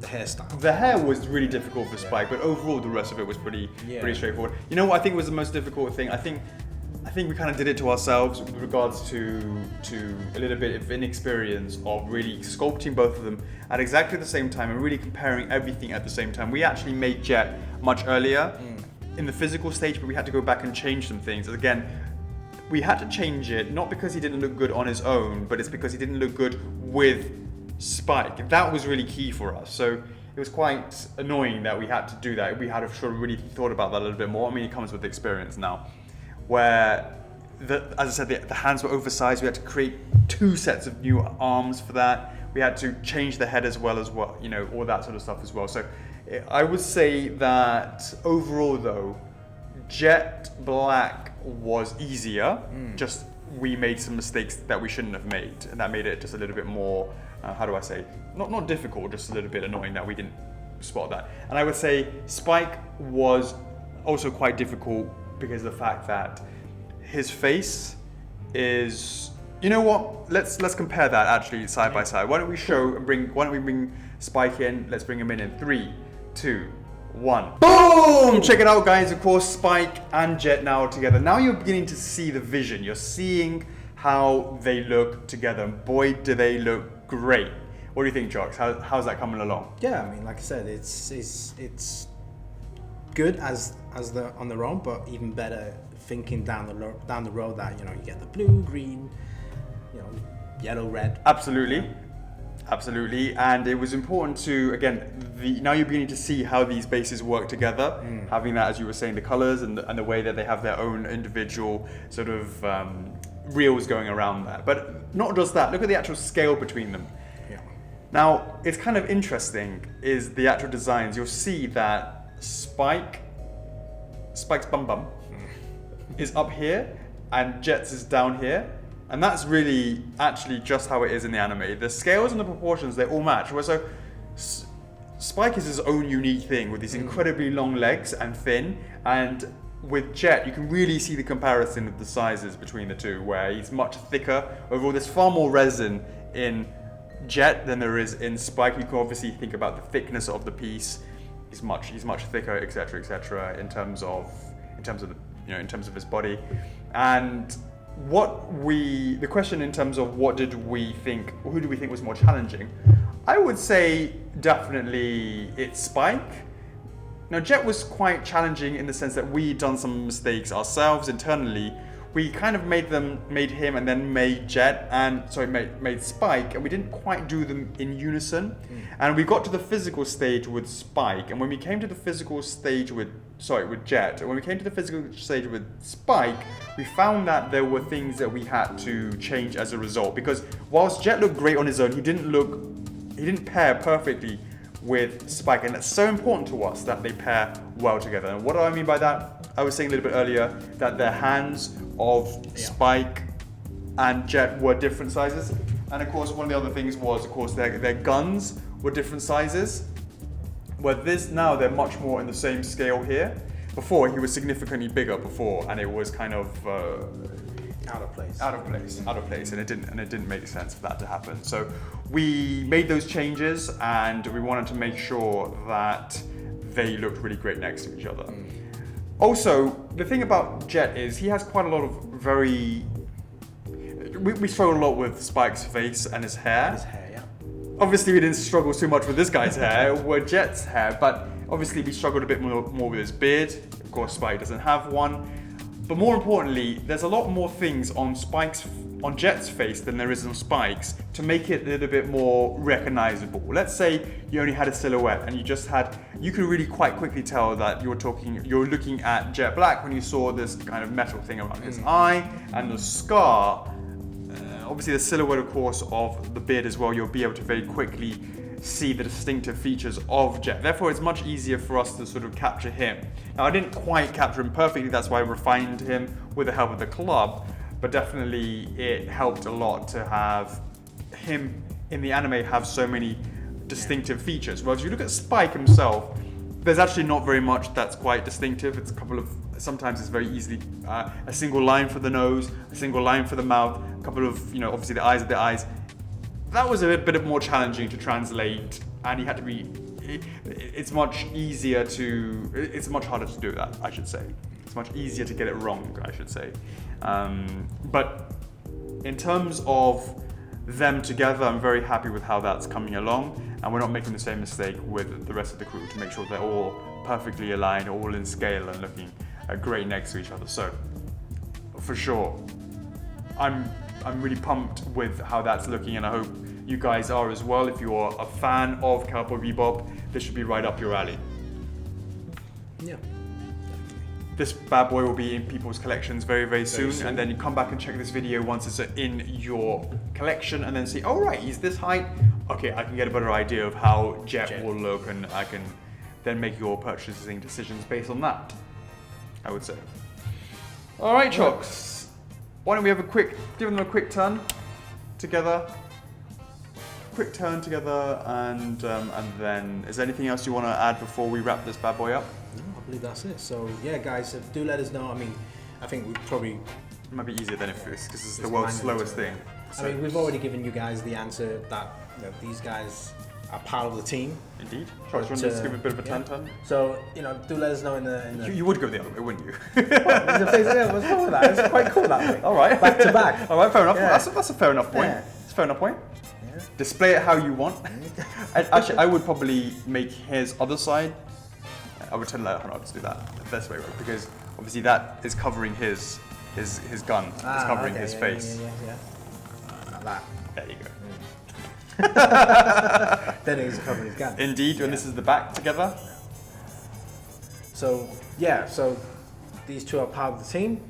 hairstyle. The hair was really difficult for Spike, but overall the rest of it was pretty straightforward. You know what I think was the most difficult thing? I think we kind of did it to ourselves with regards to a little bit of inexperience of really sculpting both of them at exactly the same time and really comparing everything at the same time. We actually made Jet much earlier in the physical stage, but we had to go back and change some things. Again, we had to change it, not because he didn't look good on his own, but it's because he didn't look good with Spike. That was really key for us. So it was quite annoying that we had to do that. We had to sort of really thought about that a little bit more. I mean, it comes with experience now. Where, as I said, the hands were oversized. We had to create 2 sets of new arms for that. We had to change the head as well, all that sort of stuff as well. So I would say that overall though, Jet Black was easier. Just we made some mistakes that we shouldn't have made, and that made it just a little bit more, not difficult, just a little bit annoying that we didn't spot that. And I would say Spike was also quite difficult because of the fact that his face is, you know what? Let's compare that actually side by side. Why don't we bring Spike in? Let's bring him in 3, 2, 1. Boom! Check it out, guys. Of course, Spike and Jet now together. Now you're beginning to see the vision. You're seeing how they look together. Boy, do they look great. What do you think, Jocks? How's that coming along? Yeah, I mean, like I said, it's good as they're on their own, but even better thinking down the road that you get the blue, green, yellow, red. Absolutely, and it was important to now you're beginning to see how these bases work together. Having that, as you were saying, the colors and the way that they have their own individual sort of reels going around that. But not just that. Look at the actual scale between them. Now, it's kind of interesting is the actual designs. You'll see that Spike's bum is up here and Jet's is down here, and that's really actually just how it is in the anime. The scales and the proportions, they all match. So Spike is his own unique thing with these incredibly long legs and thin, and with Jet you can really see the comparison of the sizes between the two, where he's much thicker. Overall, there's far more resin in Jet than there is in Spike. You can obviously think about the thickness of the piece. He's much thicker, etc., in terms of his body. And the question in terms of who do we think was more challenging? I would say definitely it's Spike. Now, Jet was quite challenging in the sense that we'd done some mistakes ourselves internally. We kind of made him and then made Spike, and we didn't quite do them in unison. And we got to the physical stage with Spike, and when we came to the physical stage with Jet, and when we came to the physical stage with Spike, we found that there were things that we had to change as a result. Because whilst Jet looked great on his own, he didn't pair perfectly with Spike, and it's so important to us that they pair well together. And what do I mean by that? I was saying a little bit earlier that the hands of Spike and Jet were different sizes, and of course one of the other things was, of course, their guns were different sizes. Where now they're much more in the same scale here. Before he was significantly bigger before, and it was kind of out of place, and it didn't make sense for that to happen. So we made those changes, and we wanted to make sure that they looked really great next to each other. Also, the thing about Jet is he has quite a lot of very... We struggled a lot with Spike's face and his hair. Obviously, we didn't struggle too much with this guy's hair, or Jet's hair, but obviously we struggled a bit more with his beard. Of course, Spike doesn't have one. But more importantly, there's a lot more things on Jet's face than there is on Spike's to make it a little bit more recognizable. Let's say you only had a silhouette and you could really quite quickly tell that you're looking at Jet Black when you saw this kind of metal thing around his eye and the scar. Obviously the silhouette, of course, of the beard as well, you'll be able to very quickly see the distinctive features of Jet. Therefore, it's much easier for us to sort of capture him. Now, I didn't quite capture him perfectly, that's why I refined him with the help of the club, but definitely it helped a lot to have him in the anime have so many distinctive features. Whereas if you look at Spike himself, there's actually not very much that's quite distinctive. It's a couple of, sometimes it's very easily a single line for the nose, a single line for the mouth, a couple of, obviously the eyes are the eyes. That was a bit more challenging to translate, and he had to be, it's much harder to do that, I should say. It's much easier to get it wrong, I should say. But in terms of them together, I'm very happy with how that's coming along, and we're not making the same mistake with the rest of the crew to make sure they're all perfectly aligned, all in scale and looking great next to each other. So, for sure, I'm really pumped with how that's looking, and I hope you guys are as well. If you're a fan of Cowboy Bebop, this should be right up your alley. Yeah. This bad boy will be in people's collections very, very soon, and then you come back and check this video once it's in your collection, and then see, oh right, he's this height. Okay, I can get a better idea of how Jet will look, and I can then make your purchasing decisions based on that, I would say. All right, Chocks. Why don't we have give them a quick turn together. And then, is there anything else you want to add before we wrap this bad boy up? No, I believe that's it. So yeah, guys, do let us know. I mean, I think we probably... It might be easier than if this, because it's the world's slowest thing. So. I mean, we've already given you guys the answer that these guys are part of the team. Indeed. Charles, you want to just give a bit of a turn? So, do let us know in the... You would go the other way, wouldn't you? What's wrong with that? It's quite cool that way. All right. Back to back. All right, fair enough. Yeah. That's a fair enough point. Yeah. It's a fair enough point. Yeah. Display it how you want. Actually, I would probably make his other side. I would tell how to do that the best way, right? Because obviously that is covering his gun. It's covering his face. Yeah. Like that. There you go. Then he's covering his gun. Indeed, and this is the back together. So these two are part of the team.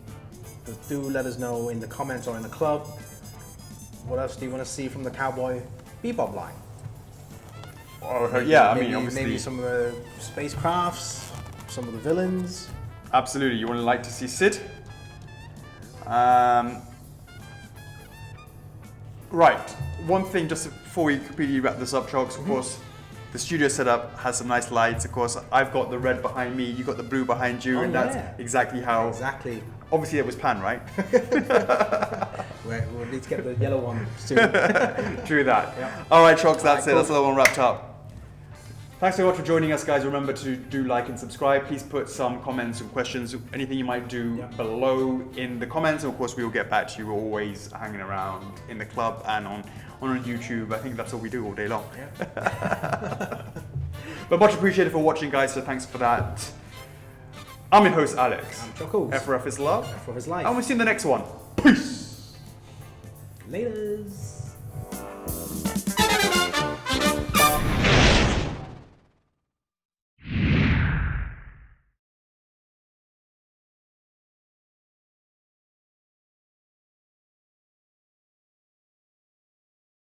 But do let us know in the comments or in the club. What else do you want to see from the Cowboy Bebop line? Obviously. Maybe some of the spacecrafts, some of the villains. Absolutely, you want to like to see Sid. Right, one thing just before we completely wrap this up, Chocks, of course, the studio setup has some nice lights. Of course, I've got the red behind me, you've got the blue behind you, and that's exactly how... Exactly. Obviously, it was pan, right? We'll need to get the yellow one soon. True that. Yep. All right, Chocks, that's it. Cool. That's the one wrapped up. Thanks so much for joining us, guys. Remember to do like and subscribe. Please put some comments and questions, anything you might do below in the comments. And of course, we will get back to you. We're always hanging around in the club and on YouTube. I think that's all we do all day long. Yeah. But much appreciated for watching, guys. So thanks for that. I'm your host, Alex. I'm Chuckles. F4F is love. F4F is life. And we'll see you in the next one. Peace. Laters.